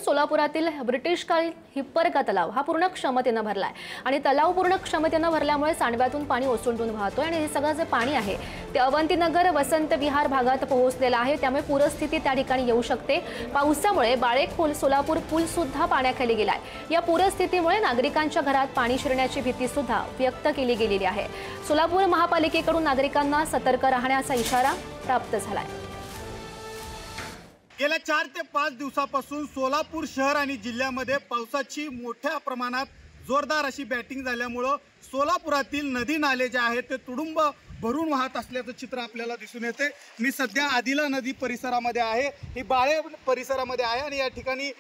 सोलापुरातील ब्रिटिशकालीन हिप्परगा तलाव हा पूर्ण क्षमतेने भरलाय आणि तलाव पूर्ण क्षमतेने भरल्यामुळे सांडव्यातून पाणी ओसंडून वाहतोय आणि हे सगळं जे पाणी आहे ते अवंतीनगर वसंत विहार भागात पोहोचलेलं आहे। त्यामुळे पूरस्थिती त्या ठिकाणी येऊ शकते। पावसामुळे बाळेखोल सोलापूर पूल सुद्धा पाण्याखाली गेलाय। या पूरस्थितीमुळे नागरिकांच्या घरात पाणी शिरण्याची भीती सुद्धा व्यक्त केली गेलेली आहे। सोलापूर महापालिकेकडून नागरिकांना सतर्क राहण्याचा इशारा प्राप्त झालाय। गेल्या 4 ते 5 दिवसापासून सोलापूर शहर आणि जिल्ह्यामध्ये पावसाची मोठ्या प्रमाणात जोरदार अशी बॅटिंग झाल्यामुळे सोलापुरातील नदी नाले जे आहेत ते तुडुंब भरून वाहत असल्याचं चित्र आपल्याला दिसून येते। मी सध्या आदिला नदी परिसरामध्ये आहे, ही बाळे परिसरामध्ये आहे आणि या ठिकाणी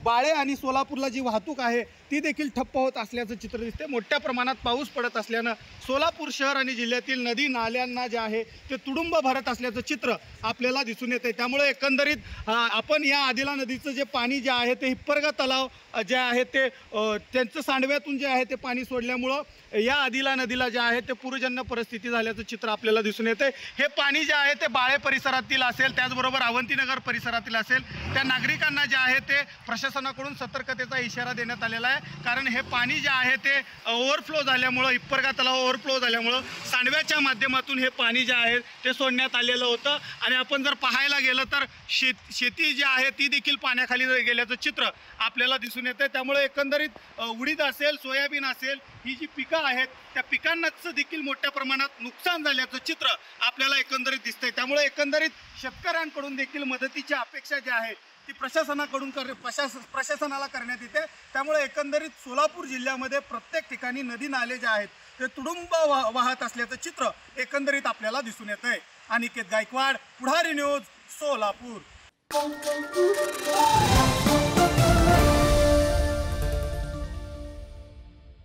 बाळे आणि सोलापूरला जी वाहतूक आहे ती देखील ठप्प होत असल्याचं चित्र दिसते। मोठ्या प्रमाणात पाऊस पडत असल्यानं सोलापूर शहर आणि जिल्ह्यातील नदी नाल्यांना जे आहे ते तुडुंब भरत असल्याचं चित्र आपल्याला दिसून येते। त्यामुळे एकंदरीत आपण या आदिला नदीचं जे पाणी जे आहे ते हिप्परगा तलाव जे आहे ते त्यांचं सांडव्यातून जे आहे ते पाणी सोडल्यामुळं या आदिला नदीला जे आहे ते पूरजन्य परिस्थिती झाल्याचं चित्र आपल्याला दिसून येते। हे पाणी जे आहे ते बाळे परिसरातील असेल, त्याचबरोबर अवंतीनगर परिसरातील असेल, त्या नागरिकांना जे आहे ते प्रशासनाकडून सतर्कतेचा इशारा देण्यात आलेला आहे। कारण हे पाणी जे आहे ते ओव्हरफ्लो झाल्यामुळं, हिप्परगा तलाव ओव्हरफ्लो झाल्यामुळं सांडव्याच्या माध्यमातून हे पाणी जे आहे ते सोडण्यात आलेलं होतं आणि आपण जर पाहायला गेलं तर शेती जी आहे ती देखील पाण्याखाली गेल्याचं चित्र आपल्याला दिसून येते। त्यामुळे एकंदरीत उडीद असेल, सोयाबीन असेल, ही जी पिकं आहेत त्या पिकांनाच देखील मोठ्या प्रमाणात नुकसान झाल्याचं चित्र आपल्याला एकंदरीत दिसतंय। त्यामुळे एकंदरीत शेतकऱ्यांकडून देखील मदतीची अपेक्षा जी आहे ती प्रशासनाला करण्यात येते। त्यामुळे एकंदरीत सोलापूर जिल्ह्यामध्ये प्रत्येक ठिकाणी नदी नाले जे आहेत ते तुडुंब वाहत असल्याचं चित्र एकंदरीत आपल्याला दिसून येतंय। अनिकेत गायकवाड, पुढारी न्यूज, सोलापूर।